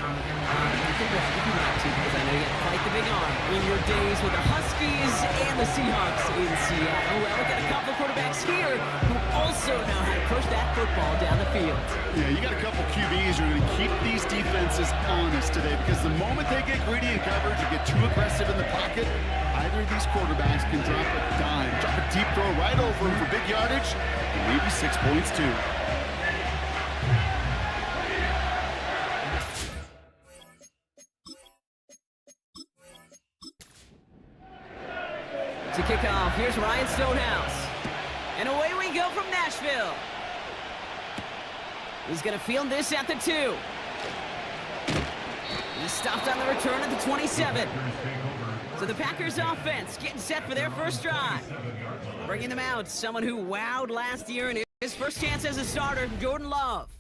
I think we'll have to, because I know you have quite the big arm in your days with the Huskies and the Seahawks in Seattle. Well, we've got a couple quarterbacks here who also know how to push that football down the field. Yeah, you got a couple QBs who are going to keep these defenses honest today, because the moment they get greedy in coverage or get too aggressive in the pocket, either of these quarterbacks can drop a dime, drop a deep throw right over him for big yardage, and maybe 6 points too. To kick off, here's Ryan Stonehouse. And away we go from Nashville. He's going to field this at the 2. He's stopped on the return at the 27. So the Packers offense getting set for their first drive. Bringing them out, someone who wowed last year in his first chance as a starter, Jordan Love.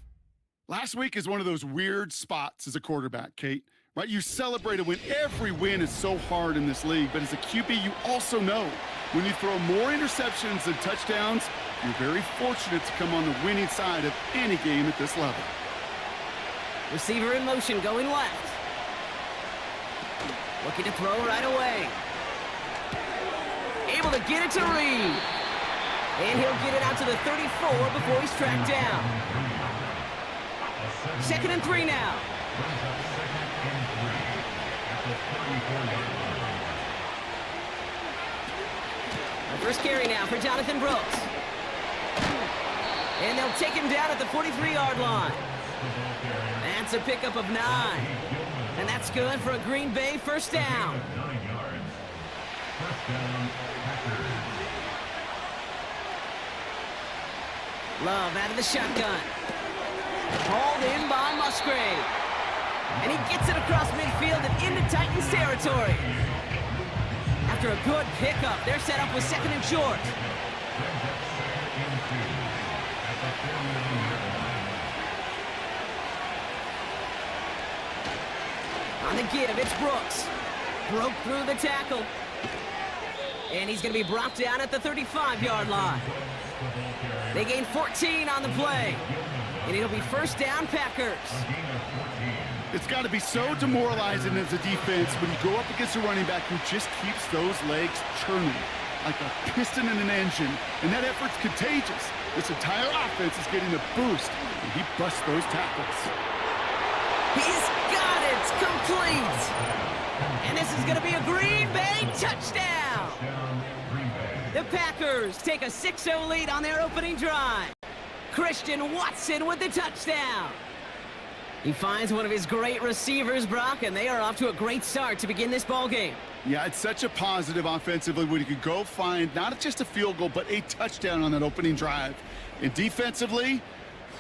Last week is one of those weird spots as a quarterback, Kate. Right? You celebrate a win. Every win is so hard in this league, but as a QB, you also know when you throw more interceptions than touchdowns, you're very fortunate to come on the winning side of any game at this level. Receiver in motion, going left. Looking to throw right away. Able to get it to Reed. And he'll get it out to the 34 before he's tracked down. 2nd and 3 now. First carry now for Jonathan Brooks. And they'll take him down at the 43-yard line. That's a pickup of 9. And that's good for a Green Bay first down. Love out of the shotgun. Hauled in by Musgrave. And he gets it across midfield and into Titans territory. After a good pickup, they're set up with 2nd and short. On the give, it's Brooks. Broke through the tackle. And he's going to be brought down at the 35-yard line. They gain 14 on the play. And it'll be first down, Packers. It's got to be so demoralizing as a defense when you go up against a running back who just keeps those legs churning like a piston in an engine, and that effort's contagious. This entire offense is getting a boost, and he busts those tackles. He's got it! Complete! And this is going to be a Green Bay touchdown! The Packers take a 6-0 lead on their opening drive. Christian Watson with the touchdown. He finds one of his great receivers, Brock, and they are off to a great start to begin this ballgame. Yeah, it's such a positive offensively when you could go find not just a field goal, but a touchdown on that opening drive. And defensively,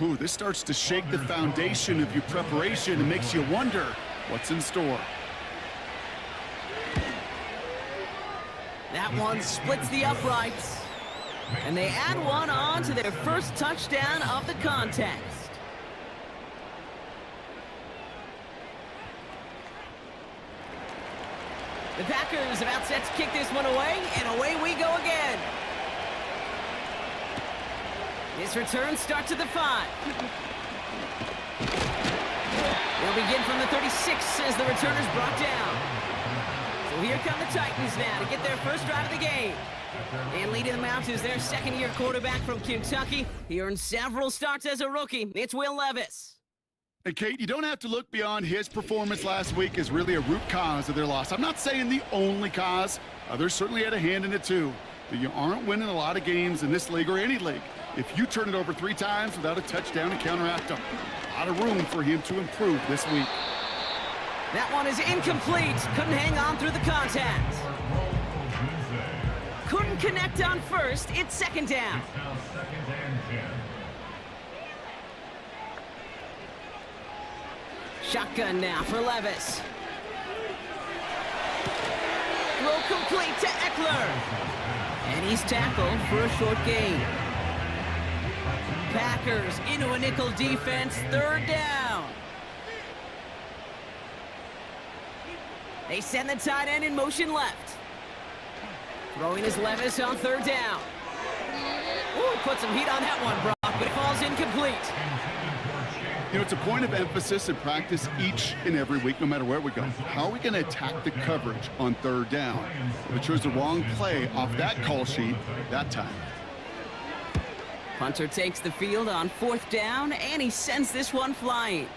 this starts to shake the foundation of your preparation and makes you wonder what's in store. That one splits the uprights. And they add one on to their first touchdown of the contest. The Packers about set to kick this one away, and away we go again. This return starts at the 5. They'll begin from the 36 as the returner's brought down. So here come the Titans now to get their first drive of the game. And leading them out is their second-year quarterback from Kentucky. He earned several starts as a rookie. It's Will Levis. And Kate, you don't have to look beyond his performance last week as really a root cause of their loss. I'm not saying the only cause. Others certainly had a hand in it too. But you aren't winning a lot of games in this league or any league if you turn it over 3 times without a touchdown to counteract them. A lot of room for him to improve this week. That one is incomplete. Couldn't hang on through the contact. Couldn't connect on first. It's second down. Shotgun now for Levis. Throw complete to Eckler. And he's tackled for a short gain. Packers into a nickel defense, third down. They send the tight end in motion left. Throwing his Levis on third down. Ooh, put some heat on that one, Brock, but it falls incomplete. You know, it's a point of emphasis in practice each and every week, no matter where we go. How are we going to attack the coverage on third down? Well, we chose the wrong play off that call sheet that time. Punter takes the field on 4th down, and he sends this one flying.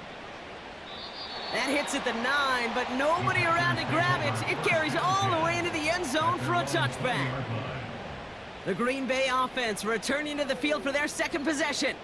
That hits at the 9, but nobody around to grab it. It carries all the way into the end zone for a touchback. The Green Bay offense returning to the field for their second possession.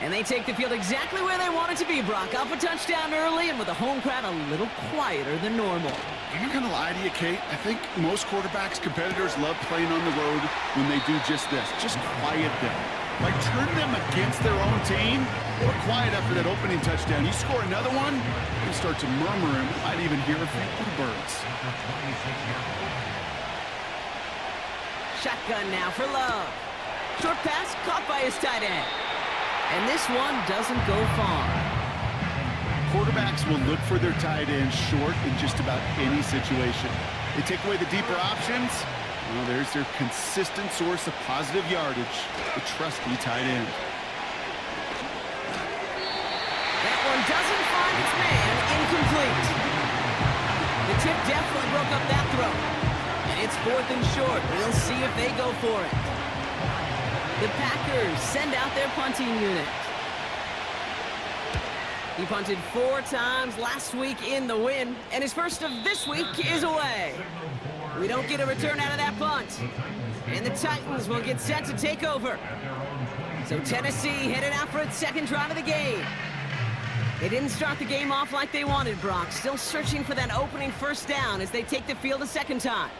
And they take the field exactly where they want it to be, Brock. Up a touchdown early, and with the home crowd a little quieter than normal. I'm not going to lie to you, Kate. I think most quarterbacks, competitors love playing on the road when they do just this. Just quiet them. Like turn them against their own team. They were quiet after that opening touchdown. You score another one, you start to murmur and might even hear a few birds. Shotgun now for Love. Short pass caught by his tight end. And this one doesn't go far. Quarterbacks will look for their tight end short in just about any situation. They take away the deeper options. Well, there's their consistent source of positive yardage, the trusty tight end. That one doesn't find its man. Incomplete. The tip definitely broke up that throw. And it's 4th and short. We'll see if they go for it. The Packers send out their punting unit. He punted 4 times last week in the win, and his first of this week is away. We don't get a return out of that punt. And the Titans will get set to take over. So Tennessee headed out for its second drive of the game. They didn't start the game off like they wanted, Brock. Still searching for that opening first down as they take the field a second time.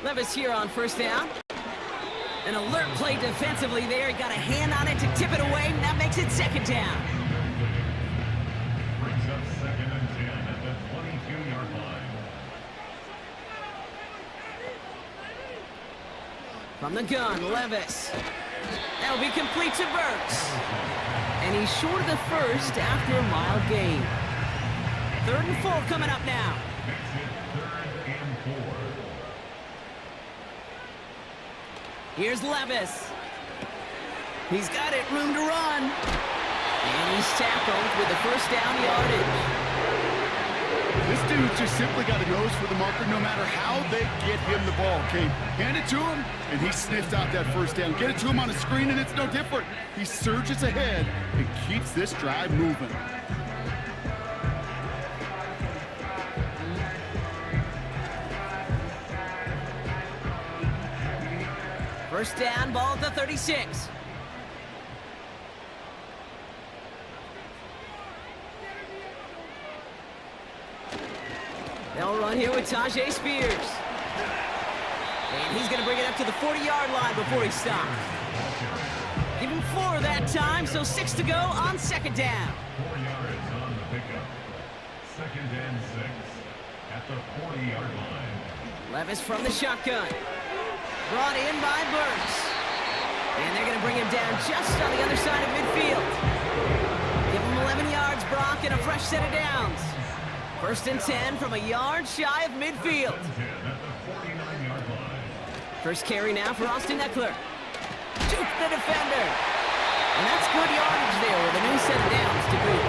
Levis here on first down. An alert play defensively there. He got a hand on it to tip it away, and that makes it second down. Brings up 2nd and 10 at the 22-yard line. From the gun, Levis. That'll be complete to Burks. And he's short of the first after a mild gain. 3rd and 4 coming up now. Makes it 3rd and 4. Here's Levis. He's got it, room to run. And he's tackled with the first down yardage. This dude's just simply got a nose for the marker no matter how they get him the ball. Okay, hand it to him, and he sniffs out that first down. Get it to him on a screen, and it's no different. He surges ahead and keeps this drive moving. First down, ball at the 36. They'll run here with Tajay Spears. And he's going to bring it up to the 40-yard line before he stops. Give him 4 that time, so 6 to go on second down. 4 yards on the pickup. 2nd and 6 at the 40-yard line. Levis from the shotgun. Brought in by Burks. And they're going to bring him down just on the other side of midfield. Give him 11 yards, Brock, and a fresh set of downs. 1st and 10 from a yard shy of midfield. First carry now for Austin Eckler. Juke the defender. And that's good yardage there with a new set of downs to boot.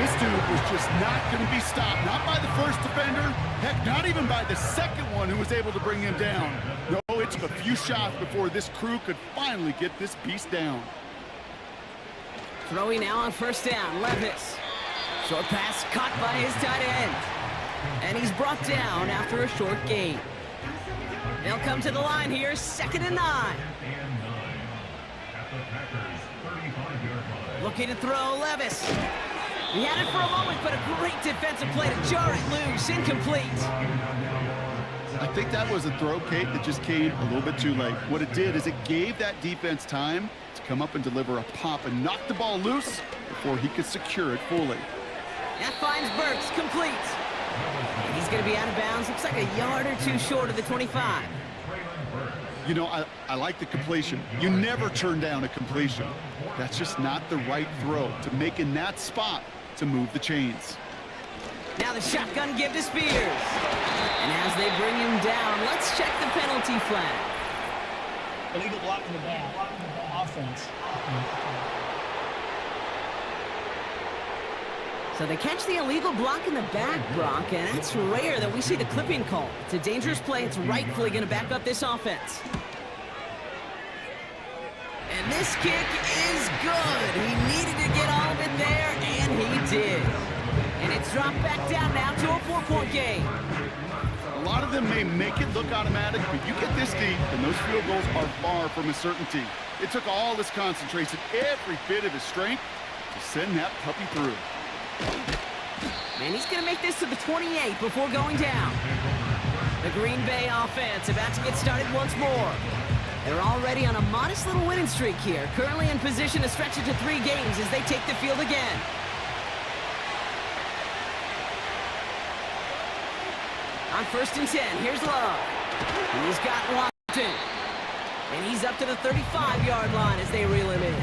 This dude was just not going to be stopped. Not by the first defender. Heck, not even by the second one who was able to bring him down. No, it took a few shots before this crew could finally get this beast down. Throwing now on first down, Levis. Short pass caught by his tight end. And he's brought down after a short gain. They'll come to the line here, 2nd and 9. Looking to throw, Levis. He had it for a moment, but a great defensive play to jar it loose. Incomplete. I think that was a throw, Kate, that just came a little bit too late. What it did is it gave that defense time to come up and deliver a pop and knock the ball loose before he could secure it fully. That finds Burks, complete. And he's going to be out of bounds. Looks like a yard or 2 short of the 25. You know, I like the completion. You never turn down a completion. That's just not the right throw to make in that spot to move the chains. Now the shotgun give to Spears. And as they bring him down, let's check the penalty flag. illegal block in the back. Offense. So they catch the illegal block in the back, Brock, and that's rare that we see the clipping call. It's a dangerous play. It's rightfully going to back up this offense. And this kick is good. He needed to get all of it there, and he did. And it's dropped back down now to a 4-point game. A lot of them may make it look automatic, but you get this deep, and those field goals are far from a certainty. It took all his concentration, every bit of his strength, to send that puppy through. And he's going to make this to the 28 before going down. The Green Bay offense about to get started once more. They're already on a modest little winning streak here, currently in position to stretch it to 3 games as they take the field again. On 1st and 10, here's Love. He's got Watson. And he's up to the 35-yard line as they reel him in.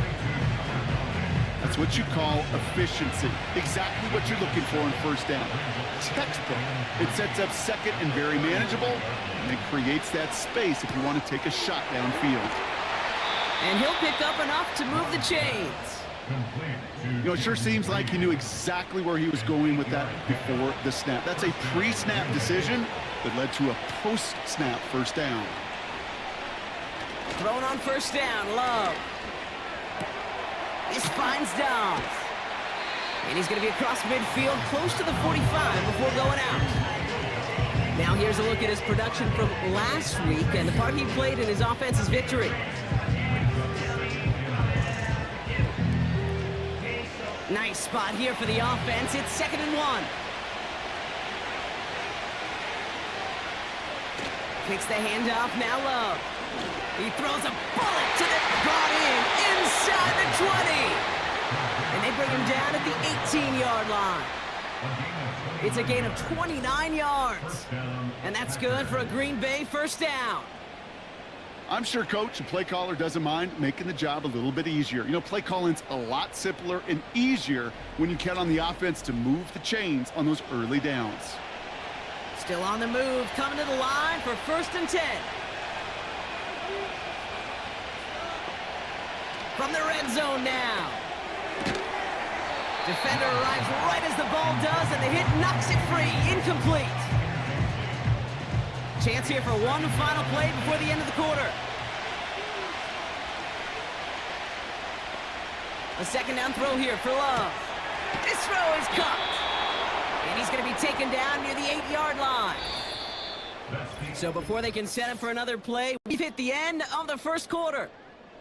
That's what you call efficiency. Exactly what you're looking for in 1st down. Textbook. It sets up 2nd and very manageable, and it creates that space if you want to take a shot downfield. And he'll pick up enough to move the chains. You know, it sure seems like he knew exactly where he was going with that before the snap. That's a pre-snap decision that led to a post-snap 1st down. Thrown on 1st down, Love. This finds Dobbs. And he's going to be across midfield, close to the 45 before going out. Now here's a look at his production from last week and the part he played in his offense's victory. Nice spot here for the offense. It's 2nd and 1. Kicks the handoff, now Love. He throws a bullet to the brought in inside the 20. And they bring him down at the 18-yard line. It's a gain of 29 yards. And that's good for a Green Bay 1st down. I'm sure coach and play caller doesn't mind making the job a little bit easier. You know, play calling's a lot simpler and easier when you count on the offense to move the chains on those early downs. Still on the move, coming to the line for 1st and 10. From the red zone now. Defender arrives right as the ball does, and the hit knocks it free. Incomplete. Chance here for one final play before the end of the quarter. A 2nd down throw here for Love. This throw is caught. And he's going to be taken down near the 8-yard line. So before they can set up for another play, we've hit the end of the 1st quarter.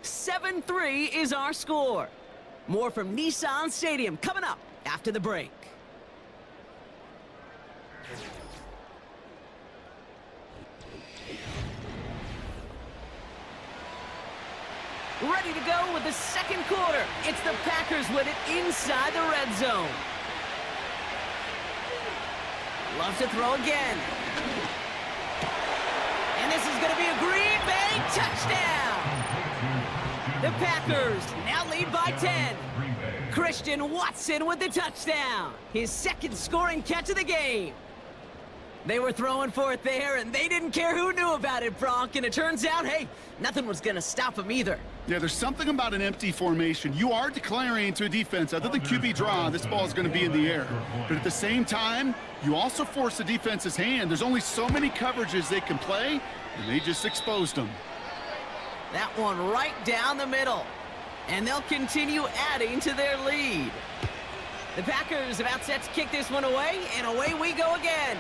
7-3 is our score. More from Nissan Stadium coming up after the break. Ready to go with the 2nd quarter. It's the Packers with it inside the red zone. Loves to throw again. And this is going to be a Green Bay touchdown. The Packers now lead by 10. Christian Watson with the touchdown. His 2nd scoring catch of the game. They were throwing for it there, and they didn't care who knew about it, Bronk. And it turns out, hey, nothing was going to stop him either. Yeah, there's something about an empty formation. You are declaring to a defense, other than QB draw, this ball is going to be in the air. But at the same time, you also force the defense's hand. There's only so many coverages they can play, and they just exposed them. That one right down the middle. And they'll continue adding to their lead. The Packers about set to kick this one away, and away we go again.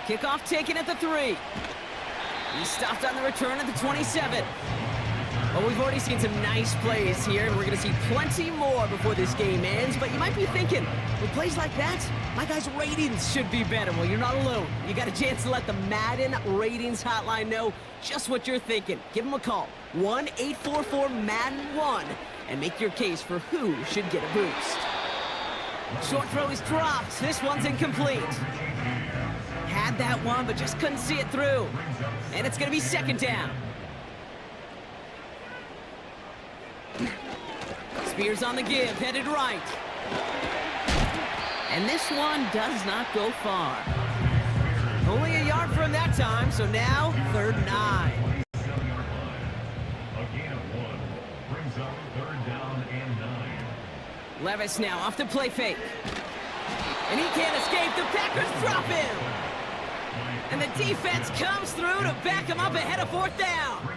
Kickoff taken at the 3. He stopped on the return at the 27. Well, we've already seen some nice plays here, and we're going to see plenty more before this game ends. But you might be thinking, with plays like that, my guys' ratings should be better. Well, you're not alone. You got a chance to let the Madden Ratings Hotline know just what you're thinking. Give them a call, 1-844-MADDEN-1, and make your case for who should get a boost. Short throw is dropped. This one's incomplete. Had that one, but just couldn't see it through. And it's going to be 2nd down. Spears on the give, headed right. And this one does not go far. Only a yard for him that time, so now 3rd and 9. Levis now off the play fake. And he can't escape. The Packers drop him. And the defense comes through to back him up ahead of fourth down.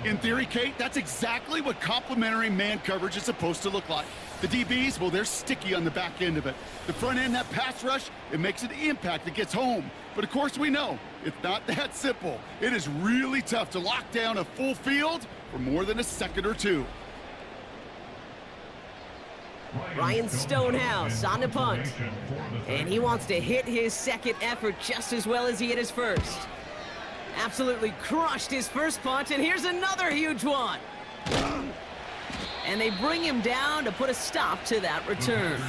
In theory, Kate, that's exactly what complementary man coverage is supposed to look like. The DBs, well, they're sticky on the back end of it. The front end, that pass rush, it makes an impact that gets home. But of course we know, it's not that simple. It is really tough to lock down a full field for more than a second or two. Ryan Stonehouse on the punt. And he wants to hit his second effort just as well as he hit his first. Absolutely crushed his first punt, and here's another huge one. And they bring him down to put a stop to that return.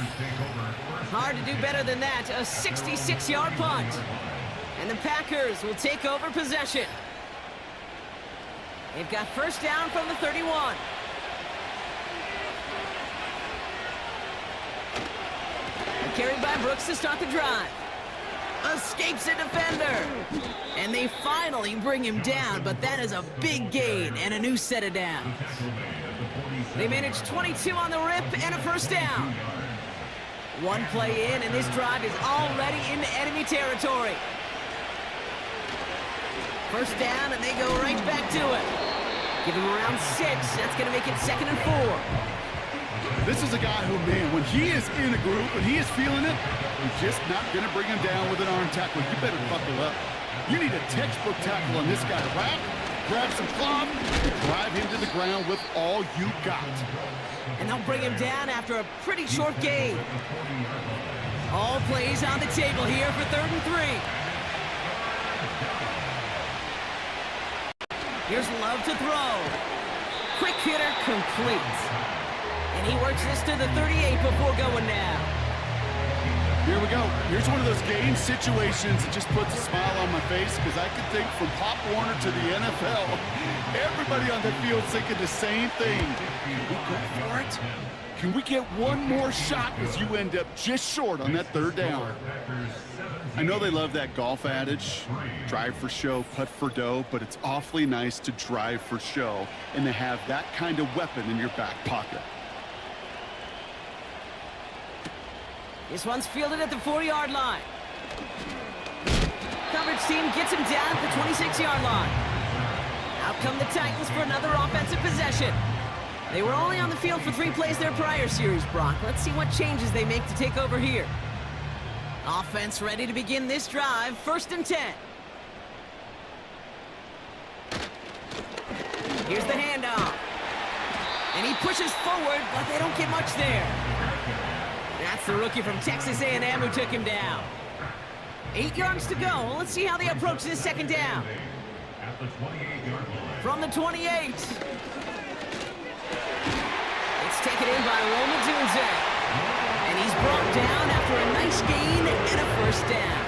Hard to do better than that, a 66-yard punt. And the Packers will take over possession. They've got first down from the 31. Carried by Brooks to start the drive. Escapes a defender. And they finally bring him down, but that is a big gain and a new set of downs. They managed 22 on the rip and a first down. One play in, and this drive is already into enemy territory. First down, and they go right back to it. Give him around 6. That's going to make it 2nd and 4. This is a guy who, man, when he is in a group, when he is feeling it, he's just not going to bring him down with an arm tackle. You better buckle up. You need a textbook tackle on this guy. Wrap, grab some cloth, and drive him to the ground with all you got. And they'll bring him down after a pretty short gain. All plays on the table here for 3rd and 3. Here's Love to throw. Quick hitter complete. And he works this to the 38 before going down. Here we go. Here's one of those game situations that just puts a smile on my face because I can think from Pop Warner to the NFL, everybody on the field thinking the same thing. Can we go for it? Can we get one more shot as you end up just short on that 3rd down? I know they love that golf adage, drive for show, putt for dough, but it's awfully nice to drive for show and to have that kind of weapon in your back pocket. This one's fielded at the 4-yard line. Coverage team gets him down at the 26-yard line. Out come the Titans for another offensive possession. They were only on the field for 3 plays their prior series, Brock. Let's see what changes they make to take over here. Offense ready to begin this drive. 1st and 10. Here's the handoff. And he pushes forward, but they don't get much there. That's the rookie from Texas A&M who took him down. 8 yards to go. Let's see how they approach this 2nd down. From the 28. It's taken in by Roma Dunze. And he's brought down after a nice gain and a first down.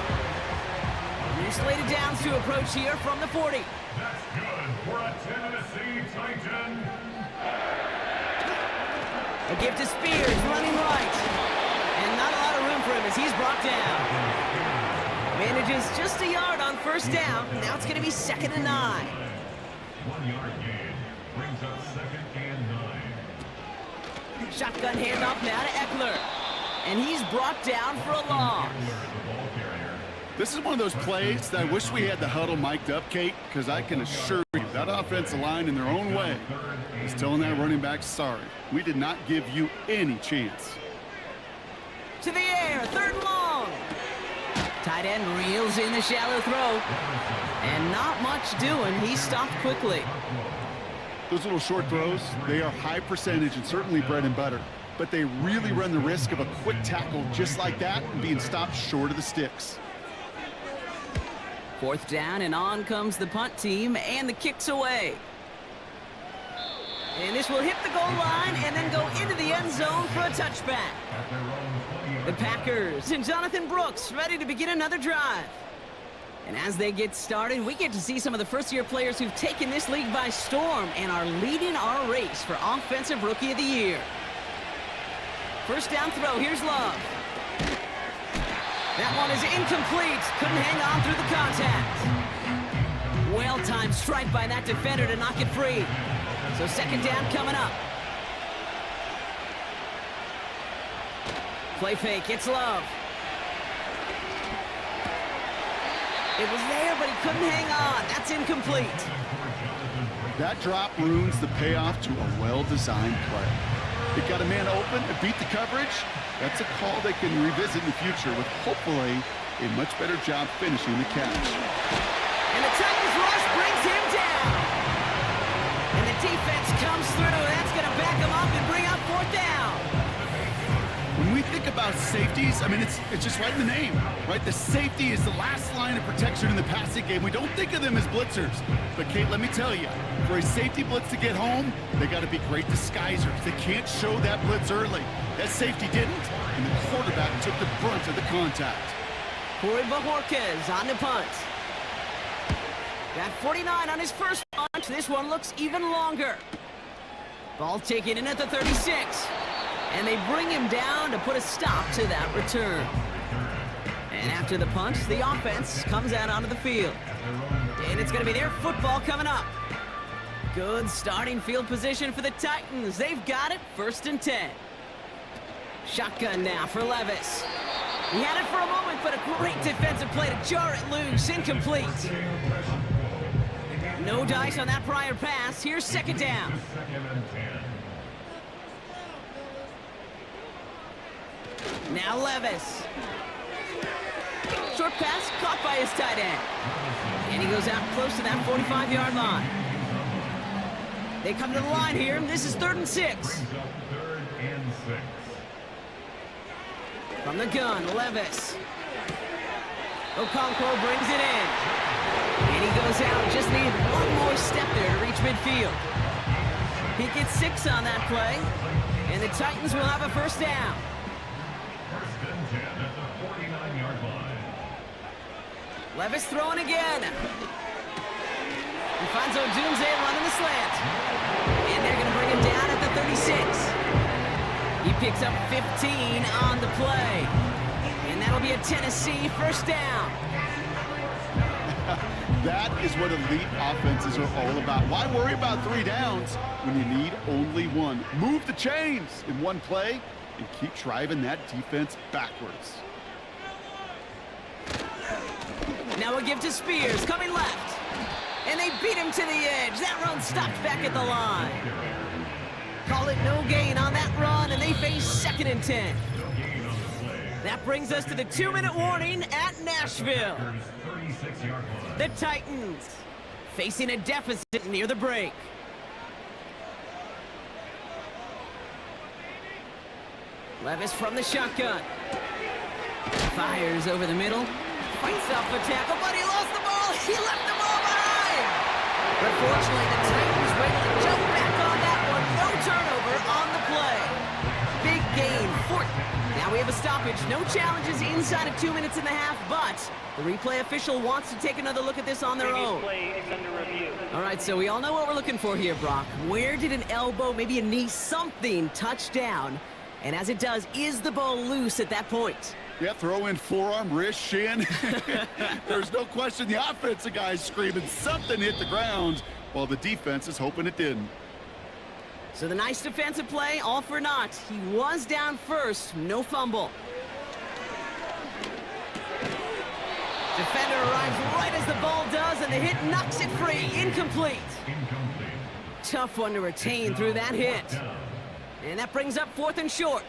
New slated downs to approach here from the 40. That's good for a Tennessee Titan. A gift to Spears, running right. And not a lot of room for him as he's brought down. Manages just a yard on first down. Now it's going to be 2nd and 9. 1-yard gain brings up 2nd and 9. Shotgun handoff now to Eckler. And he's brought down for a loss. This is one of those plays that I wish we had the huddle mic'd up, Kate, because I can assure you that offensive line in their own way is telling that running back, sorry, we did not give you any chance. To the air, 3rd and long. Tight end reels in the shallow throw. And not much doing. He stopped quickly. Those little short throws, they are high percentage and certainly bread and butter. But they really run the risk of a quick tackle just like that and being stopped short of the sticks. 4th down, and on comes the punt team, and the kick's away. And this will hit the goal line and then go into the end zone for a touchback. The Packers and Jonathan Brooks ready to begin another drive. And as they get started, we get to see some of the first-year players who've taken this league by storm and are leading our race for Offensive Rookie of the Year. First down throw, here's Love. That one is incomplete. Couldn't hang on through the contact. Well-timed strike by that defender to knock it free. So 2nd down coming up. Play fake, it's Love. It was there, but he couldn't hang on. That's incomplete. That drop ruins the payoff to a well-designed play. It got a man open and beat the coverage. That's a call they can revisit in the future with hopefully a much better job finishing the catch. And the Titans rush brings him down. And the defense comes through. That's going to back him up and bring up fourth down. When we think about safeties, I mean, it's just right in the name, right? The safety is the last line of protection in the passing game. We don't think of them as blitzers. But, Kate, let me tell you, for a safety blitz to get home, they got to be great disguisers. They can't show that blitz early. That safety didn't, and the quarterback took the brunt of the contact. Corey Bajorquez on the punt. Got 49 on his first punt. This one looks even longer. Ball taken in at the 36. And they bring him down to put a stop to that return. And after the punt, the offense comes out onto the field. And it's going to be their football coming up. Good starting field position for the Titans. They've got it, 1st and 10. Shotgun now for Levis. He had it for a moment, but a great defensive play to jar it loose. Incomplete. No dice on that prior pass. Here's 2nd down. Now Levis. Short pass caught by his tight end. And he goes out close to that 45-yard line. They come to the line here. This is 3rd and 6. From the gun, Levis. Okonkwo brings it in. And he goes out. Just needed one more step there to reach midfield. He gets 6 on that play. And the Titans will have a 1st down. Levis throwing again. He finds Odunze running the slant. And they're going to bring him down at the 36. He picks up 15 on the play. And that'll be a Tennessee 1st down. That is what elite offenses are all about. Why worry about 3 downs when you need only 1? Move the chains in one play and keep driving that defense backwards. Now a give to Spears, coming left. And they beat him to the edge. That run stopped back at the line. Call it no gain on that run, and they face 2nd and 10. That brings us to the 2-minute warning at Nashville. The Titans facing a deficit near the break. Levis from the shotgun. Fires over the middle. Fights off the tackle, but he lost the ball. He left the ball behind. But fortunately, the Titans were able to jump back on that one. No turnover on the play. Big gain. Now we have a stoppage. No challenges inside of 2 minutes and a half, but the replay official wants to take another look at this on their own. Play is under review. All right, so we all know what we're looking for here, Brock. Where did an elbow, maybe a knee, something touch down? And as it does, is the ball loose at that point? Yeah, throw in forearm, wrist, shin. There's no question the offensive guy's screaming something hit the ground while the defense is hoping it didn't. So the nice defensive play, all for naught. He was down first, no fumble. Defender arrives right as the ball does, and the hit knocks it free. Incomplete. Tough one to retain through that hit. And that brings up 4th and short.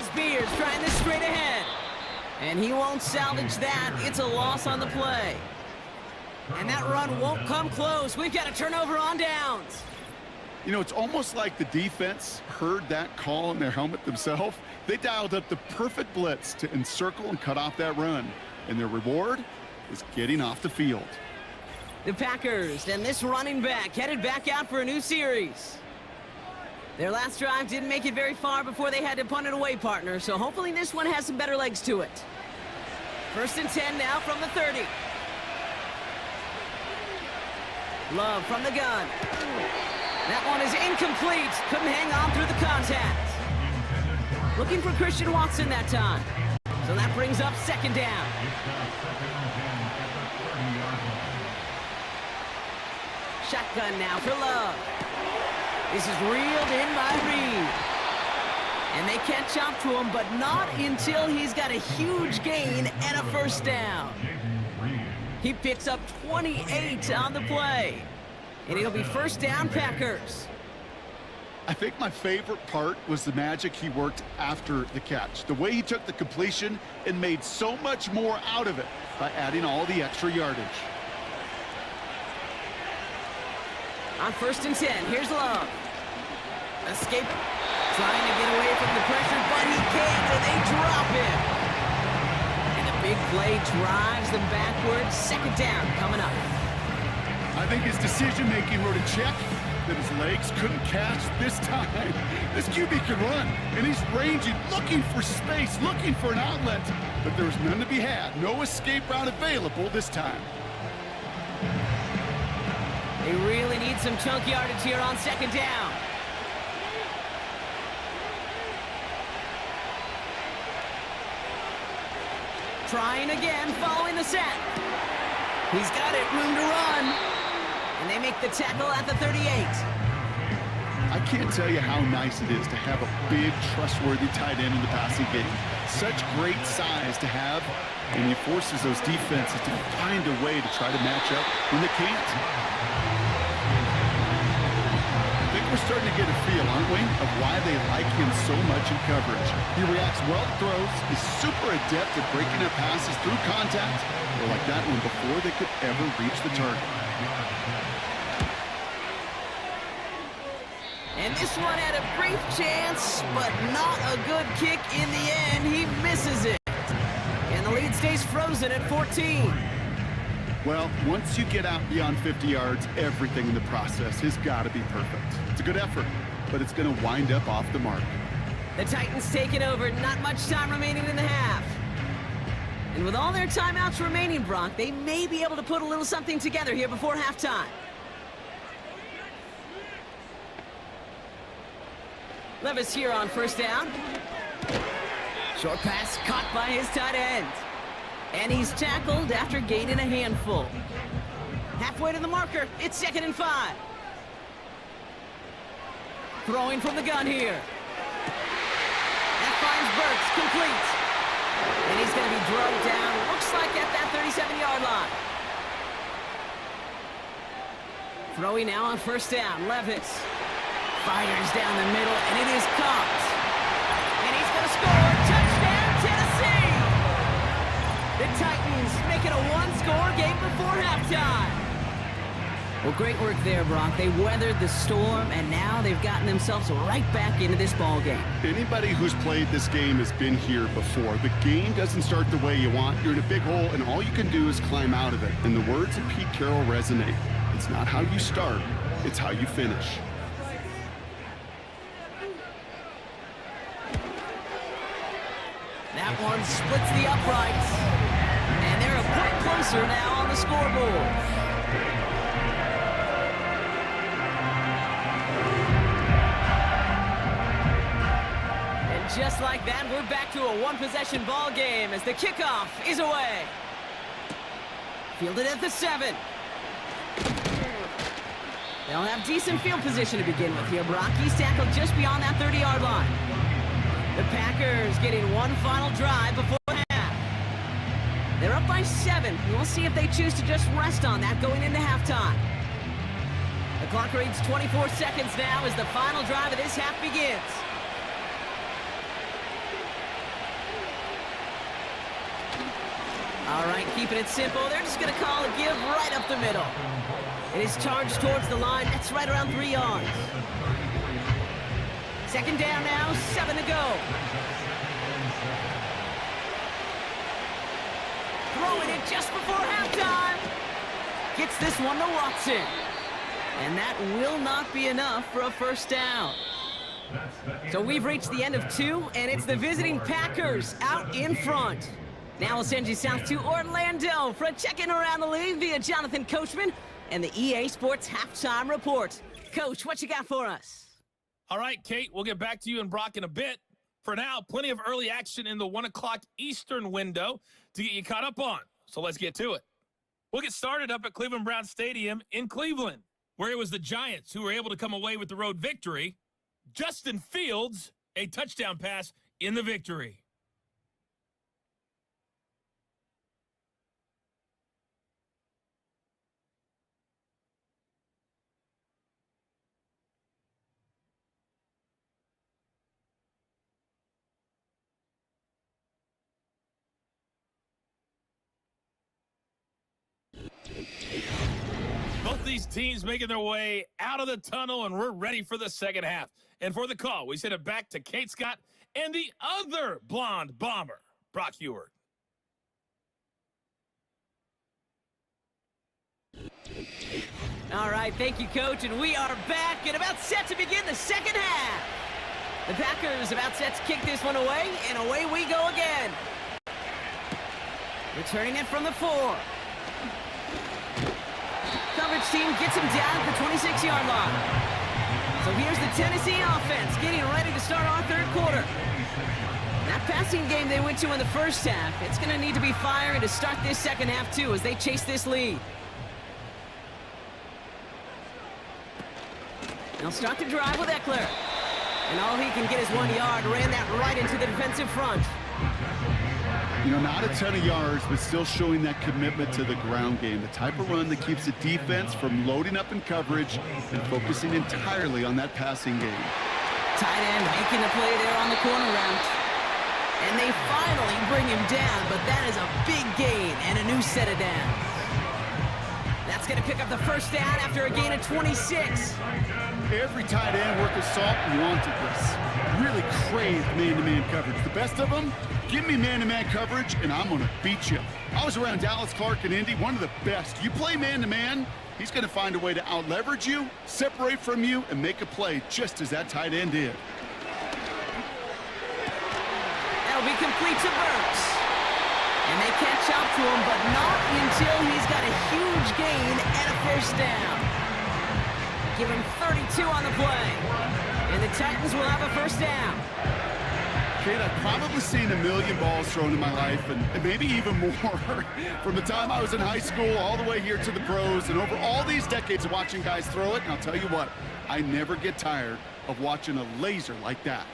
Spears trying this straight ahead. And he won't salvage that. It's a loss on the play. And that run won't come close. We've got a turnover on downs. You know, it's almost like the defense heard that call in their helmet themselves. They dialed up the perfect blitz to encircle and cut off that run. And their reward is getting off the field. The Packers and this running back headed back out for a new series. Their last drive didn't make it very far before they had to punt it away, partner. So hopefully this one has some better legs to it. 1st and 10 now from the 30. Love from the gun. That one is incomplete. Couldn't hang on through the contact. Looking for Christian Watson that time. So that brings up 2nd down. shotgun now for Love. This is reeled in by Reed. And they catch up to him, but not until he's got a huge gain and a first down. He picks up 28 on the play. And it'll be first down, Packers. I think my favorite part was the magic he worked after the catch. The way he took the completion and made so much more out of it by adding all the extra yardage. On 1st and 10, here's Love. Escape, trying to get away from the pressure, but he can't, and they drop him. And the big play drives them backwards. Second down coming up. I think his decision-making wrote a check that his legs couldn't catch this time. This QB can run, and he's ranging, looking for space, looking for an outlet. But there was none to be had. No escape route available this time. They really need some chunk yardage here on second down. Trying again, following the set. He's got it, room to run. And they make the tackle at the 38. I can't tell you how nice it is to have a big, trustworthy tight end in the passing game. Such great size to have, and he forces those defenses to find a way to try to match up when they can't. I think we're starting to get a feel, aren't we, of why they like him so much in coverage. He reacts well to throws. He's super adept at breaking up passes through contact, or like that one before they could ever reach the target. And this one had a brief chance, but not a good kick in the end. He misses it. And the lead stays frozen at 14. Well, once you get out beyond 50 yards, everything in the process has got to be perfect. It's a good effort, but it's going to wind up off the mark. The Titans take it over. Not much time remaining in the half. And with all their timeouts remaining, Brock, they may be able to put a little something together here before halftime. Levis here on first down. Short pass caught by his tight end. And he's tackled after gaining a handful. Halfway to the marker, it's 2nd and 5. Throwing from the gun here. That finds Burks, complete. And he's going to be drugged down, looks like at that 37-yard line. Throwing now on first down, Levis. Fires down the middle, and it is caught. And he's going to score. Touchdown, Tennessee! The Titans make it a one-score game before halftime. Well, great work there, Brock. They weathered the storm, and now they've gotten themselves right back into this ball game. Anybody who's played this game has been here before. The game doesn't start the way you want. You're in a big hole, and all you can do is climb out of it. And the words of Pete Carroll resonate. It's not how you start, it's how you finish. That one splits the uprights. And they're a point closer now on the scoreboard. And just like that, we're back to a one-possession ball game as the kickoff is away. Fielded at the 7. They'll have decent field position to begin with here. Brock, he's tackled just beyond that 30-yard line. The Packers getting one final drive before half. They're up by 7. We'll see if they choose to just rest on that going into halftime. The clock reads 24 seconds now as the final drive of this half begins. All right, keeping it simple. They're just going to call a give right up the middle. It is charged towards the line. That's right around 3 yards. Second down now, 7 to go. Throwing it just before halftime. Gets this one to Watson. And that will not be enough for a first down. So we've reached the end of 2, and it's the visiting Packers out in front. Now we'll send you south to Orlando for a check-in around the league via Jonathan Coachman and the EA Sports Halftime Report. Coach, what you got for us? All right, Kate, we'll get back to you and Brock in a bit. For now, plenty of early action in the 1 o'clock Eastern window to get you caught up on. So let's get to it. We'll get started up at Cleveland Browns Stadium in Cleveland. where it was the Giants who were able to come away with the road victory. Justin Fields, a touchdown pass in the victory. Both these teams making their way out of the tunnel, and we're ready for the second half. And for the call, we send it back to Kate Scott and the other blonde bomber, Brock Heward. All right, thank you, Coach, and we are back and about set to begin the second half. The Packers about set to kick this one away, and away we go again. Returning it from the 4. Coverage team gets him down at the 26-yard line. So here's the Tennessee offense getting ready to start our third quarter. That passing game they went to in the first half, it's going to need to be firing to start this second half too as they chase this lead. They'll start the drive with Eckler. And all he can get is 1 yard, ran that right into the defensive front. You know, not a ton of yards, but still showing that commitment to the ground game. The type of run that keeps the defense from loading up in coverage and focusing entirely on that passing game. Tight end making the play there on the corner route. And they finally bring him down, but that is a big gain and a new set of downs. That's going to pick up the first down after a gain of 26. Every tight end worth of salt wanted this. Really craved man-to-man coverage. The best of them, give me man-to-man coverage, and I'm going to beat you. I was around Dallas Clark and Indy, one of the best. You play man-to-man, he's going to find a way to out-leverage you, separate from you, and make a play just as that tight end did. That'll be complete to Burks. And they catch up to him, but not until he's got a huge gain and a first down. Give him 32 on the play. And the Titans will have a first down. Kate, I've probably seen a million balls thrown in my life, and maybe even more. From the time I was in high school all the way here to the pros, and over all these decades of watching guys throw it, and I'll tell you what, I never get tired of watching a laser like that.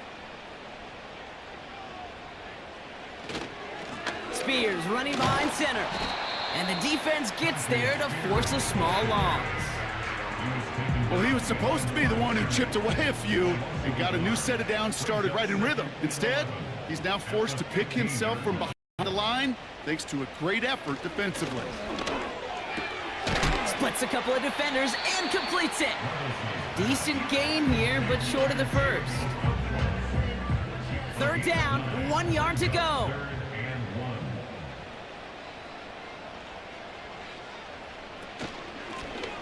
Spears running behind center. And the defense gets there to force a small loss. Well, he was supposed to be the one who chipped away a few and got a new set of downs started right in rhythm. Instead, he's now forced to pick himself from behind the line thanks to a great effort defensively. Splits a couple of defenders and completes it. Decent gain here, but short of the first. Third down, 1 yard to go.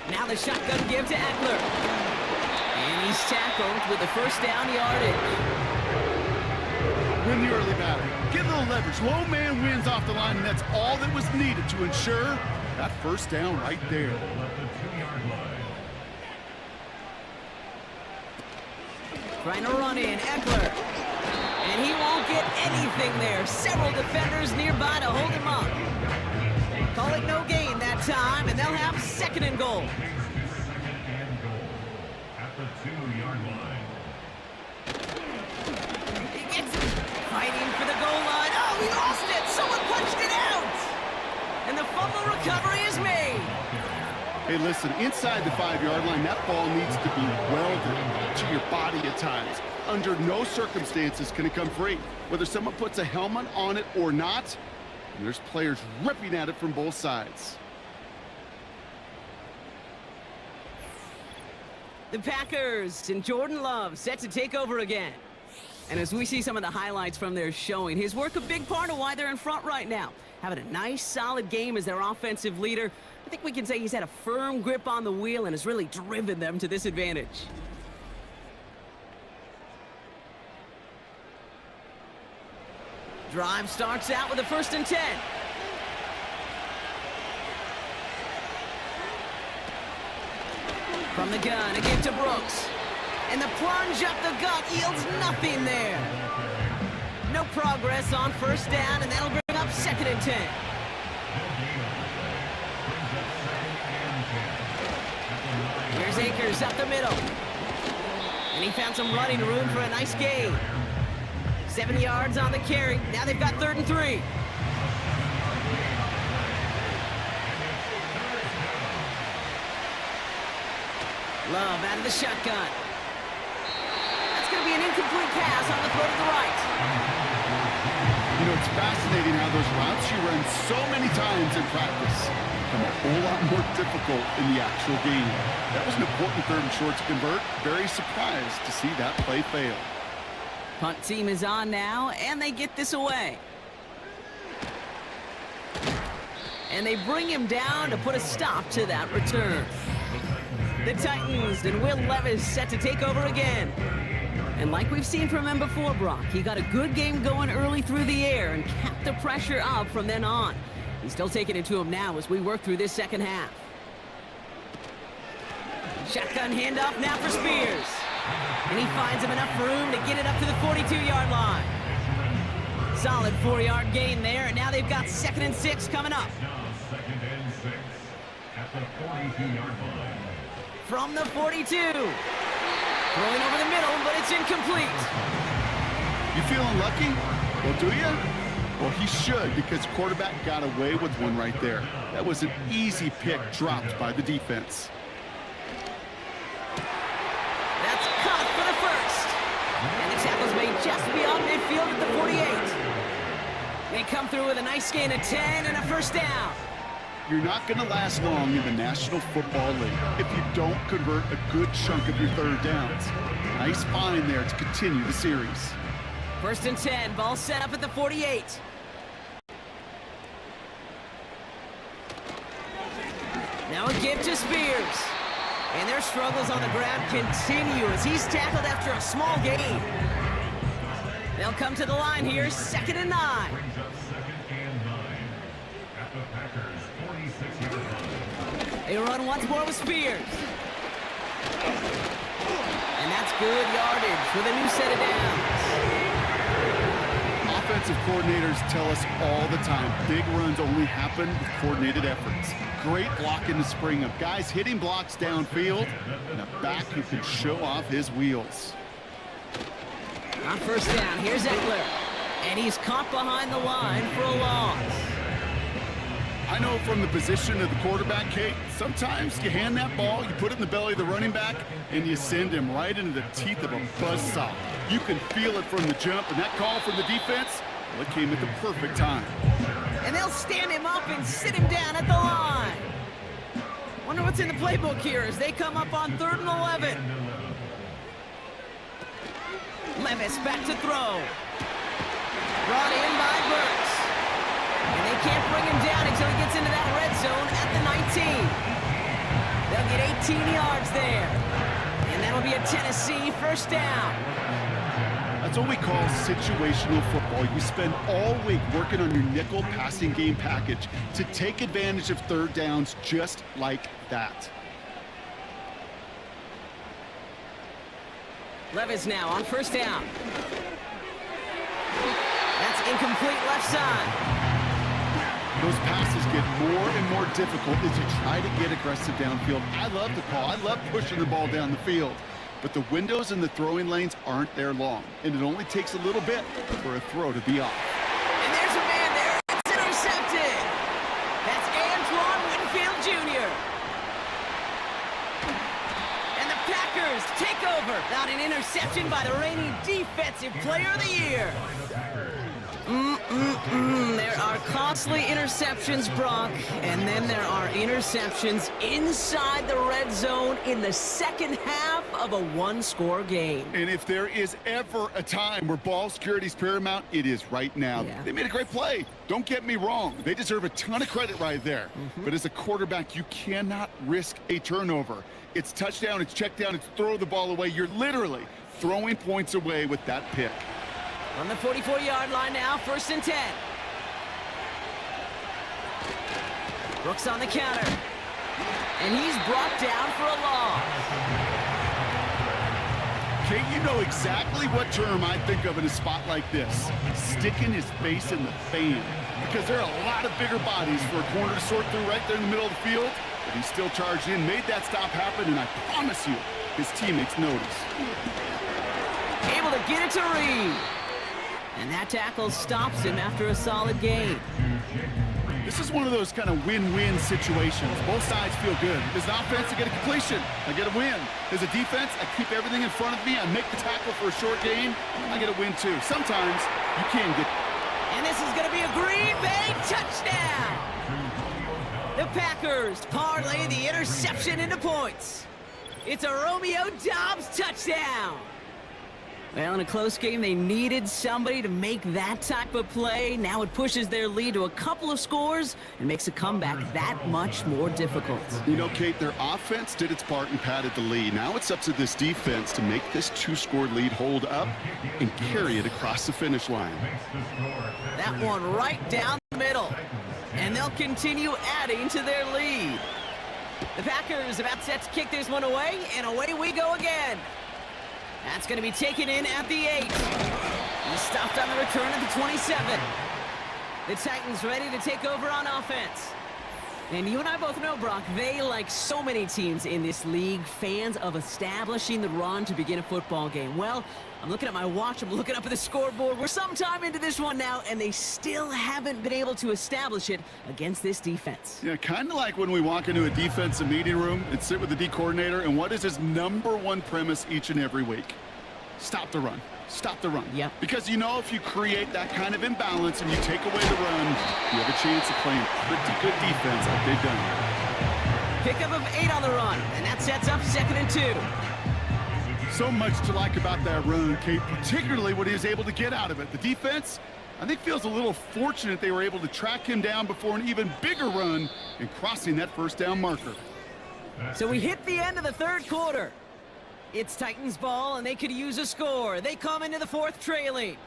Now the shotgun give to Eckler. And he's tackled with the first down yardage. Win the early battle. Get a little leverage. Low man wins off the line, and that's all that was needed to ensure that first down right there. Trying to run in, Eckler. And he won't get anything there. Several defenders nearby to hold him up. Call it no gain that time, and they'll have 2nd and goal. At the 2-yard line. He gets it. Fighting for the goal line. Oh, he lost it. Someone punched it out. And the fumble recovery is made. Hey, listen, inside the 5-yard line, that ball needs to be welded to your body at times. Under no circumstances can it come free. Whether someone puts a helmet on it or not, and there's players ripping at it from both sides. The Packers and Jordan Love set to take over again. And as we see some of the highlights from their showing, his work a big part of why they're in front right now. Having a nice, solid game as their offensive leader. I think we can say he's had a firm grip on the wheel and has really driven them to this advantage. Drive starts out with a 1st and 10. From the gun, a give to Brooks. And the plunge up the gut yields nothing there. No progress on first down, and that'll bring up 2nd and 10. Here's Akers up the middle. And he found some running room for a nice gain. 7 yards on the carry. Now they've got 3rd and 3. Love out of the shotgun. That's going to be an incomplete pass on the throw to the right. You know, it's fascinating how those routes you run so many times in practice become a whole lot more difficult in the actual game. That was an important 3rd and short to convert. Very surprised to see that play fail. Punt team is on now, and they get this away. And they bring him down to put a stop to that return. The Titans and Will Levis set to take over again. And like we've seen from him before, Brock, he got a good game going early through the air and kept the pressure up from then on. He's still taking it to him now as we work through this second half. Shotgun handoff now for Spears. And he finds him enough room to get it up to the 42-yard line. Solid 4-yard gain there, and now they've got 2nd and 6 coming up. Now 2nd and 6 at the 42-yard line. From the 42. Throwing over the middle, but it's incomplete. You feeling lucky? Well, do you? Well, he should, because quarterback got away with one right there. That was an easy pick dropped by the defense. That's caught for the first. And the tackle's made just beyond midfield at the 48. They come through with a nice gain of 10 and a first down. You're not going to last long in the National Football League if you don't convert a good chunk of your 3rd downs. Nice find there to continue the series. 1st and 10, ball set up at the 48. Now a give to Spears. And their struggles on the ground continue as he's tackled after a small gain. They'll come to the line here, 2nd and 9. Brings up 2nd and 9 at the Packers 46-yard line. They run once more with Spears. And that's good yardage with a new set of downs. Offensive coordinators tell us all the time, big runs only happen with coordinated efforts. Great block in the spring of guys hitting blocks downfield and a back who can show off his wheels. On 1st down, here's Eckler. And he's caught behind the line for a loss. I know from the position of the quarterback, Kate, sometimes you hand that ball, you put it in the belly of the running back, and you send him right into the teeth of a buzzsaw. You can feel it from the jump, and that call from the defense, well, it came at the perfect time. And they'll stand him up and sit him down at the line. Wonder what's in the playbook here as they come up on 3rd and 11. Levis back to throw. Brought in by Burks. And they can't bring him down until he gets into that red zone at the 19. They'll get 18 yards there. And that'll be a Tennessee 1st down. That's what we call situational football. You spend all week working on your nickel passing game package to take advantage of 3rd downs just like that. Levis now on 1st down. That's incomplete left side. Those passes get more and more difficult as you try to get aggressive downfield. I love the call. I love pushing the ball down the field. But the windows in the throwing lanes aren't there long, and it only takes a little bit for a throw to be off. And there's a man there. It's intercepted. That's Antoine Winfield Jr. And the Packers take over. Not an interception by the reigning Defensive Player of the Year. There are costly interceptions, Brock, and then there are interceptions inside the red zone in the second half of a one-score game. And if there is ever a time where ball security is paramount, it is right now. Yeah. They made a great play. Don't get me wrong. They deserve a ton of credit right there. But as a quarterback, you cannot risk a turnover. It's touchdown, it's check down, it's throw the ball away. You're literally throwing points away with that pick. On the 44-yard line now, 1st and 10. Brooks on the counter. And he's brought down for a loss. Kate, you know exactly what term I think of in a spot like this. Sticking his face in the fan. Because there are a lot of bigger bodies for a corner to sort through right there in the middle of the field. But he still charged in, made that stop happen, and I promise you, his teammates noticed. Able to get it to Reed. And that tackle stops him after a solid gain. This is one of those kind of win-win situations. Both sides feel good. As an offense, I get a completion. I get a win. As a defense, I keep everything in front of me. I make the tackle for a short gain. I get a win, too. Sometimes you can get... And this is going to be a Green Bay touchdown. The Packers parlay the interception into points. It's a Romeo Doubs touchdown. Well, in a close game, they needed somebody to make that type of play. Now it pushes their lead to a couple of scores and makes a comeback that much more difficult. You know, Kate, their offense did its part and padded the lead. Now it's up to this defense to make this two-score lead hold up and carry it across the finish line. That one right down the middle. And they'll continue adding to their lead. The Packers about set to kick this one away, and away we go again. That's going to be taken in at the 8. He stopped on the return at the 27. The Titans ready to take over on offense. And you and I both know, Brock, they, like so many teams in this league, fans of establishing the run to begin a football game. Well, I'm looking at my watch, I'm looking up at the scoreboard. We're sometime into this one now, and they still haven't been able to establish it against this defense. Yeah, kind of like when we walk into a defensive meeting room and sit with the D coordinator, and what is his #1 premise each and every week? Stop the run. Stop the run. Yep. Because you know if you create that kind of imbalance and you take away the run, you have a chance of playing pretty good defense like they've done here. Pickup of 8 on the run, and that sets up 2nd and 2. So much to like about that run, Kate, particularly what he was able to get out of it. The defense, I think, feels a little fortunate they were able to track him down before an even bigger run and crossing that first down marker. So we hit the end of the 3rd quarter. It's Titans ball, and they could use a score. They come into the 4th trailing.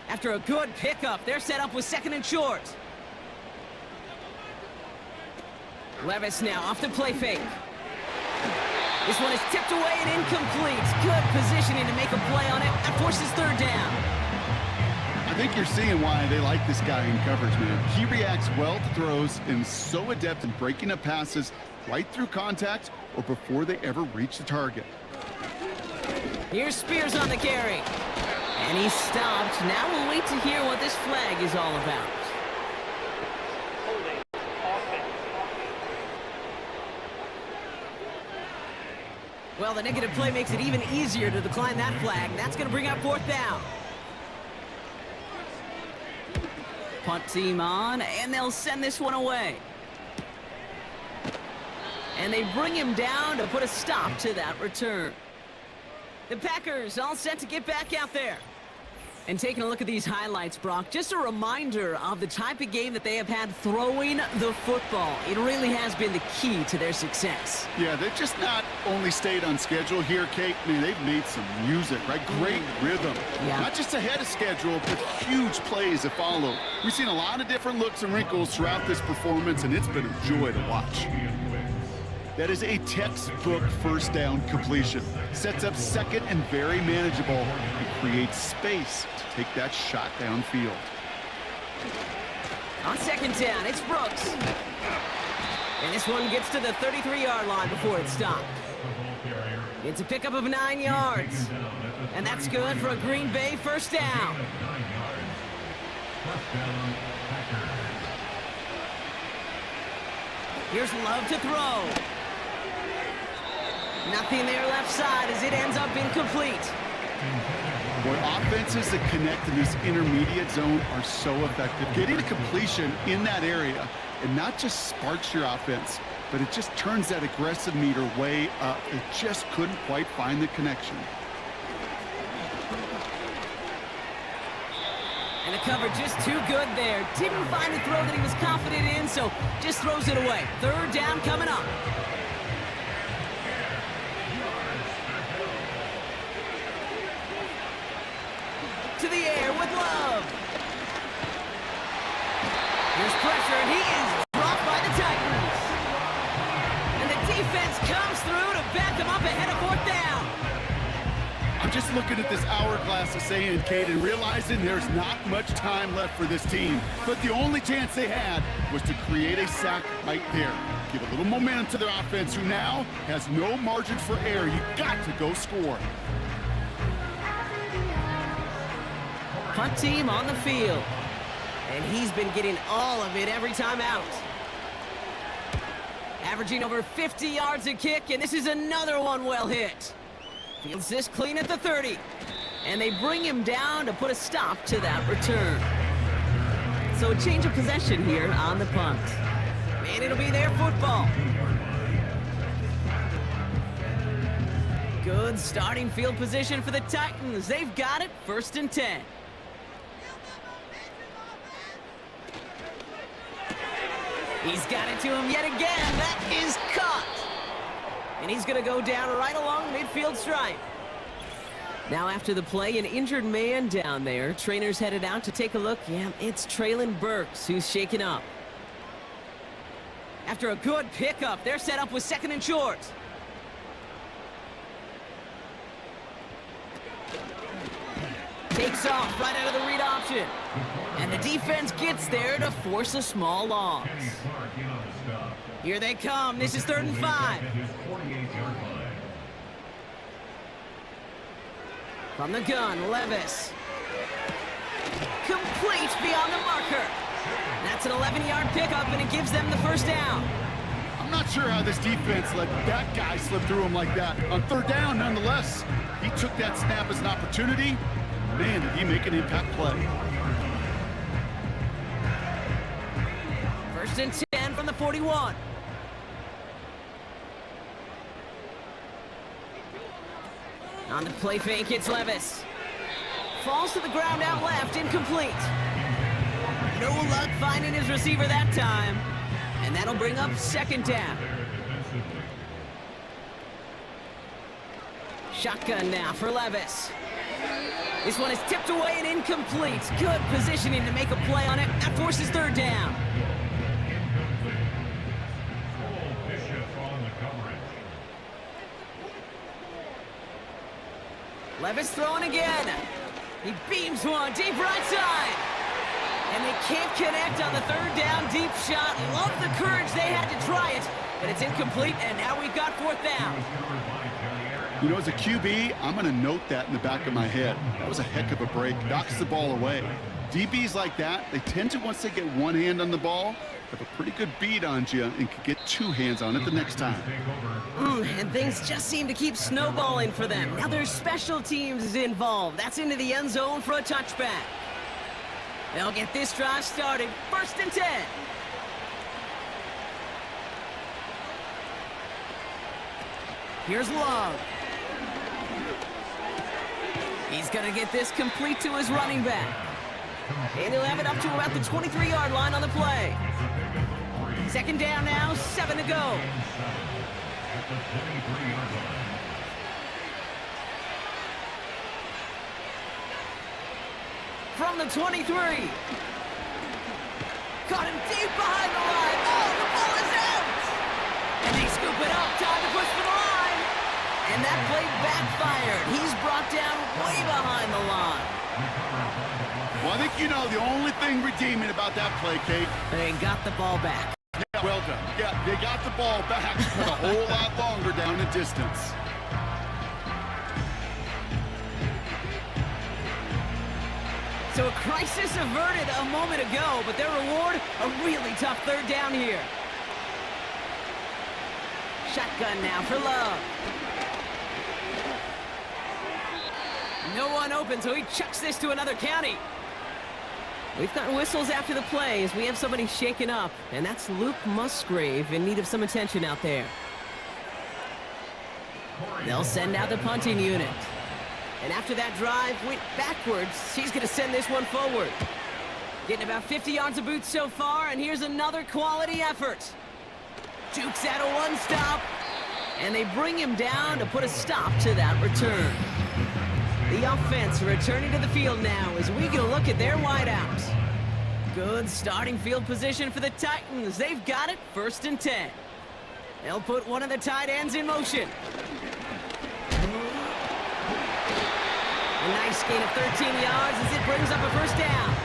After a good pickup, they're set up with 2nd and short. Levis now off the play fake. This one is tipped away and incomplete. Good positioning to make a play on it. That forces 3rd down. I think you're seeing why they like this guy in coverage, man. He reacts well to throws and so adept in breaking up passes right through contact or before they ever reach the target. Here's Spears on the carry. And he stopped. Now we'll wait to hear what this flag is all about. Well, the negative play makes it even easier to decline that flag. That's going to bring up 4th down. Punt team on, and they'll send this one away. And they bring him down to put a stop to that return. The Packers all set to get back out there. And taking a look at these highlights, Brock, just a reminder of the type of game that they have had throwing the football. It really has been the key to their success. Yeah, they've just not only stayed on schedule here, Kate. I mean, they've made some music, right? Great rhythm. Yeah. Not just ahead of schedule, but huge plays that follow. We've seen a lot of different looks and wrinkles throughout this performance, and it's been a joy to watch. That is a textbook first down completion. Sets up 2nd and very manageable and creates space to take that shot downfield. On 2nd down, it's Brooks. And this one gets to the 33-yard line before it's stopped. It's a pickup of 9 yards. And that's good for a Green Bay first down. Here's Love to throw. Nothing there left side as it ends up incomplete. Boy, offenses that connect in this intermediate zone are so effective. Getting a completion in that area, and not just sparks your offense, but it just turns that aggressive meter way up. It just couldn't quite find the connection. And the cover just too good there. Didn't find the throw that he was confident in, so just throws it away. 3rd down coming up. To the air with Love. Here's pressure, and he is dropped by the Titans. And the defense defense comes through to back them up ahead of 4th down. I'm just looking at this hourglass of sand, Kate, and realizing there's not much time left for this team. But the only chance they had was to create a sack right there. Give a little momentum to their offense, who now has no margin for error. You got to go score. Punt team on the field. And he's been getting all of it every time out. Averaging over 50 yards a kick, and this is another one well hit. Fields this clean at the 30. And they bring him down to put a stop to that return. So a change of possession here on the punt. And it'll be their football. Good starting field position for the Titans. They've got it, 1st and 10. He's got it to him yet again. That is caught. And he's going to go down right along midfield stripe. Now after the play, an injured man down there. Trainers headed out to take a look. Yeah, it's Traylon Burks who's shaken up. After a good pickup, they're set up with 2nd and short. Takes off right out of the read option. And the defense gets there to force a small loss. Here they come. This is 3rd and 5. From the gun, Levis. Complete beyond the marker. That's an 11-yard pickup, and it gives them the 1st down. I'm not sure how this defense let that guy slip through him like that. On 3rd down, nonetheless, he took that snap as an opportunity. Man, did he make an impact play. 1st and 10 from the 41. On the play fake, it's Levis. Falls to the ground out left, incomplete. No luck finding his receiver that time. And that'll bring up 2nd down. Shotgun now for Levis. This one is tipped away and incomplete. Good positioning to make a play on it. That forces 3rd down. Levis throwing again. He beams one deep right side. And they can't connect on the 3rd down deep shot. Love the courage they had to try it. But it's incomplete, and now we've got 4th down. You know, as a QB, I'm going to note that in the back of my head. That was a heck of a break. Knocks the ball away. DBs like that, they tend to, once they get one hand on the ball, have a pretty good beat on you and can get 2 hands on it the next time. And things just seem to keep snowballing for them. Now there's special teams involved. That's into the end zone for a touchback. They'll get this drive started. 1st and 10. Here's Love. He's going to get this complete to his running back. And he'll have it up to about the 23-yard line on the play. 2nd down now, 7 to go. From the 23. Caught him deep behind the line. Oh, the ball is out! And they scoop it up. Time to push for the line. And that play backfired. He's brought down way behind the line. Well, I think you know the only thing redeeming about that play, Kate. They got the ball back. Yeah, well done. Yeah, they got the ball back, but a whole lot longer down the distance. So a crisis averted a moment ago, but their reward, a really tough 3rd down here. Shotgun now for Love. No one open, so he chucks this to another county. We've got whistles after the play as we have somebody shaken up, and that's Luke Musgrave in need of some attention out there. They'll send out the punting unit. And after that drive went backwards, he's going to send this one forward. Getting about 50 yards of boots so far, and here's another quality effort. Jukes out a one-stop, and they bring him down to put a stop to that return. The offense returning to the field now as we get a look at their wideouts. Good starting field position for the Titans. They've got it, 1st and 10. They'll put one of the tight ends in motion. A nice gain of 13 yards as it brings up a first down.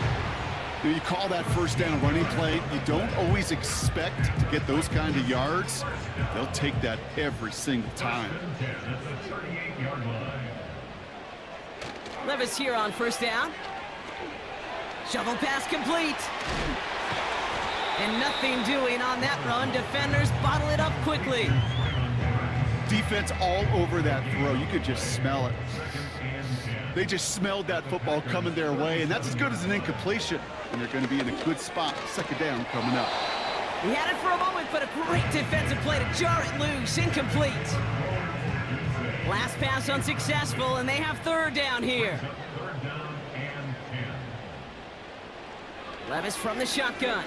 You call that first down running play. You don't always expect to get those kind of yards. They'll take that every single time. Levis here on first down. Shovel pass complete. And nothing doing on that run. Defenders bottle it up quickly. Defense all over that throw. You could just smell it. They just smelled that football coming their way, and that's as good as an incompletion. And they're going to be in a good spot. Second down coming up. He had it for a moment, but a great defensive play to jar it loose. Incomplete. Last pass unsuccessful, and they have third down here. Levis from the shotgun.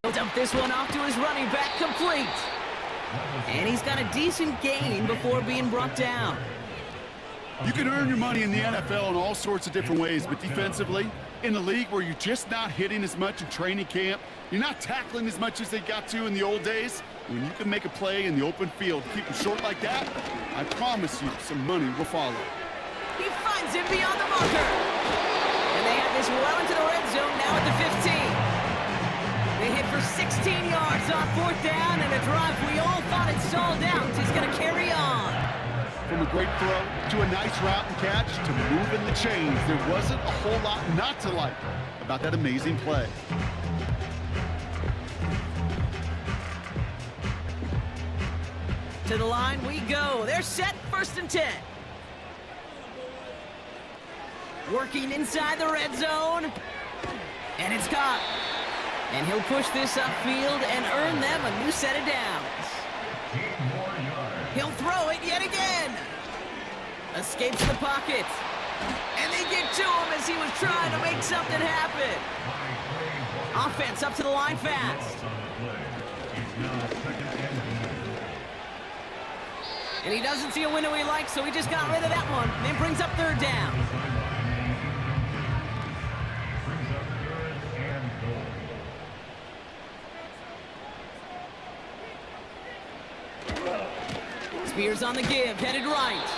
He'll dump this one off to his running back, complete. And he's got a decent gain before being brought down. You can earn your money in the NFL in all sorts of different ways, but defensively, in a league where you're just not hitting as much in training camp, you're not tackling as much as they got to in the old days, when you can make a play in the open field, keep them short like that, I promise you some money will follow. He finds him beyond the marker. And they have this well into the red zone now at the 15. They hit for 16 yards on fourth down, and a drive we all thought had stalled out is going to carry on. From a great throw to a nice route and catch to moving the chains, there wasn't a whole lot not to like about that amazing play. To the line we go. They're set, 1st and 10. Working inside the red zone. And it's caught. And he'll push this upfield and earn them a new set of downs. He'll throw it yet again. Escapes the pocket. And they get to him as he was trying to make something happen. Offense up to the line fast. And he doesn't see a window he likes, so he just got rid of that one. And brings up third down. Spears on the give, headed right.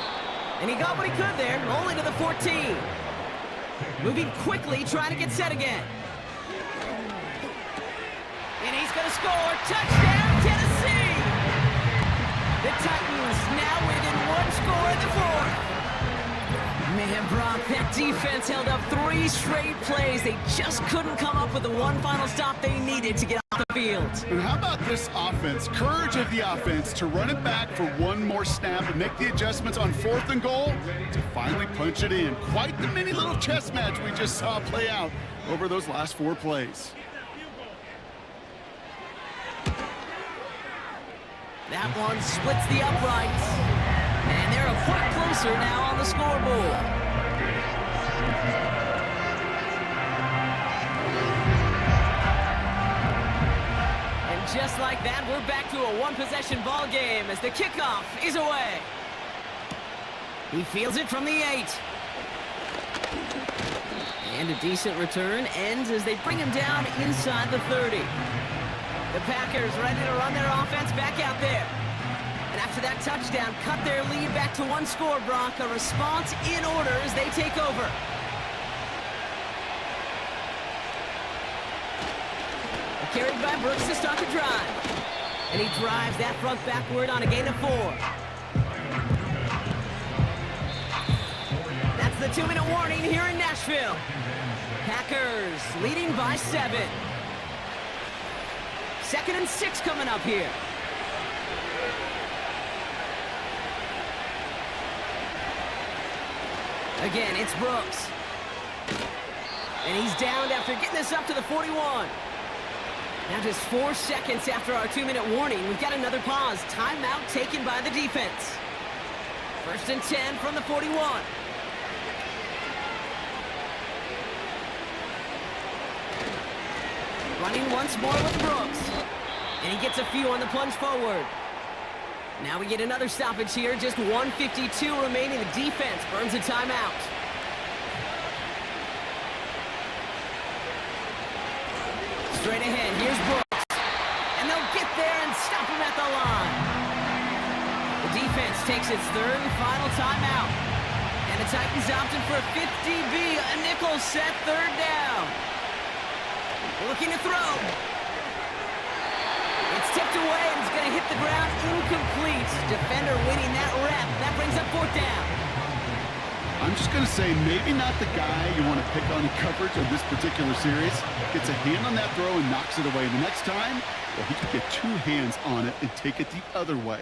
And he got what he could there, only to the 14. Moving quickly, trying to get set again. And he's going to score. Touchdown, Tennessee! The Titans now within one score in the fourth. Man, Brock, that defense held up 3 straight plays. They just couldn't come up with the one final stop they needed to get off the field. And how about this offense? Courage of the offense to run it back for one more snap and make the adjustments on 4th and goal to finally punch it in. Quite the mini little chess match we just saw play out over those last 4 plays. That one splits the uprights. And they're a point closer now on the scoreboard. And just like that, we're back to a one-possession ball game as the kickoff is away. He fields it from the 8. And a decent return ends as they bring him down inside the 30. The Packers ready to run their offense back out there. And after that touchdown, cut their lead back to 1 score, Brock. A response in order as they take over. Carried by Brooks to start the drive. And he drives that front backward on a gain of 4. That's the 2-minute warning here in Nashville. Packers leading by 7. 2nd and 6 coming up here. Again, it's Brooks. And he's downed after getting this up to the 41. Now just 4 seconds after our 2-minute warning, we've got another pause. Timeout taken by the defense. 1st and 10 from the 41. Running once more with Brooks. And he gets a few on the plunge forward. Now we get another stoppage here. Just 1:52 remaining. The defense burns a timeout. Straight ahead, here's Brooks. And they'll get there and stop him at the line. The defense takes its third and final timeout. And the Titans opted for a 50B, a nickel set third down. Looking to throw. It's tipped away and it's going to hit the ground incomplete. Defender winning that rep. That brings up fourth down. I'm just going to say maybe not the guy you want to pick on in coverage of this particular series. Gets a hand on that throw and knocks it away. The next time, well, he could get two hands on it and take it the other way.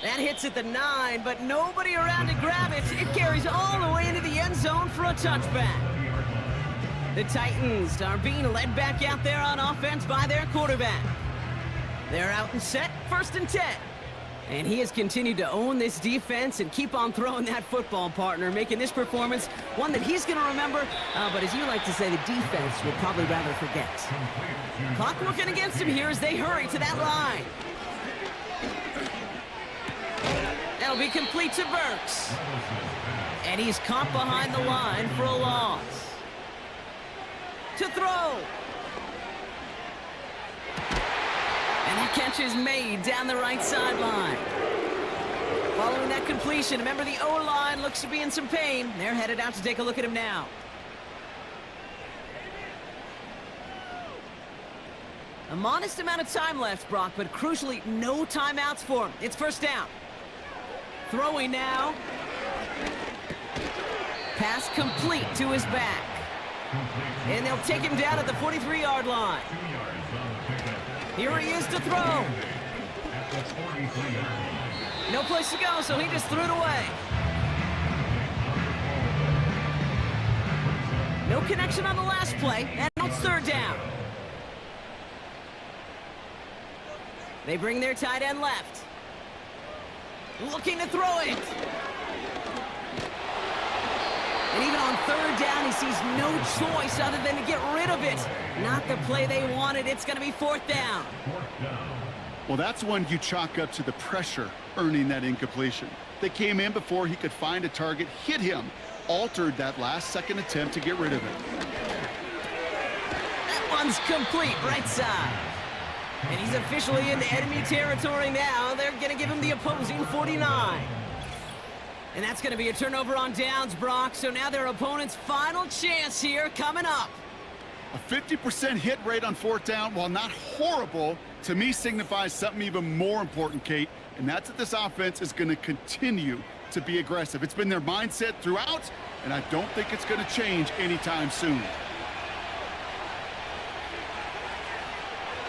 That hits at the 9, but nobody around to grab it. It carries all the way into the end zone for a touchback. The Titans are being led back out there on offense by their quarterback. They're out and set, 1st and 10. And he has continued to own this defense and keep on throwing that football, partner, making this performance one that he's going to remember, but as you like to say, the defense would probably rather forget. Clock working against him here as they hurry to that line. That'll be complete to Burks. And he's caught behind the line for a loss. To throw. And that catch is made down the right sideline. Following that completion, remember the O-line looks to be in some pain. They're headed out to take a look at him now. A modest amount of time left, Brock, but crucially, no timeouts for him. It's 1st down. Throwing now. Pass complete to his back. And they'll take him down at the 43-yard line. Here he is to throw. No place to go, so he just threw it away. No connection on the last play, and it's 3rd down. They bring their tight end left. Looking to throw it. And even on 3rd down, he sees no choice other than to get rid of it. Not the play they wanted. It's going to be 4th down. Well, that's one you chalk up to the pressure earning that incompletion. They came in before he could find a target, hit him, altered that last-second attempt to get rid of it. That one's complete, right side. And he's officially into enemy territory now. They're going to give him the opposing 49. And that's going to be a turnover on downs, Brock. So now their opponent's final chance here coming up. A 50% hit rate on 4th down, while not horrible, to me signifies something even more important, Kate, and that's that this offense is going to continue to be aggressive. It's been their mindset throughout, and I don't think it's going to change anytime soon.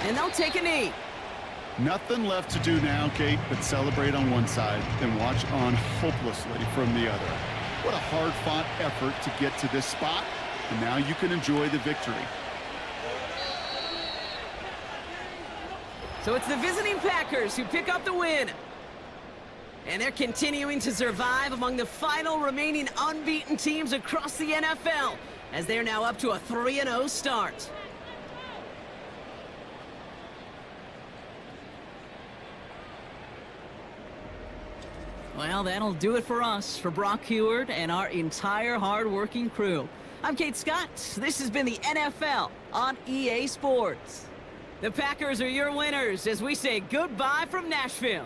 And they'll take a knee. Nothing left to do now, Kate, but celebrate on one side and watch on hopelessly from the other. What a hard-fought effort to get to this spot, and now you can enjoy the victory. So it's the visiting Packers who pick up the win. And they're continuing to survive among the final remaining unbeaten teams across the NFL, as they're now up to a 3-0 start. Well, that'll do it for us, for Brock Heward and our entire hard-working crew. I'm Kate Scott. This has been the NFL on EA Sports. The Packers are your winners as we say goodbye from Nashville.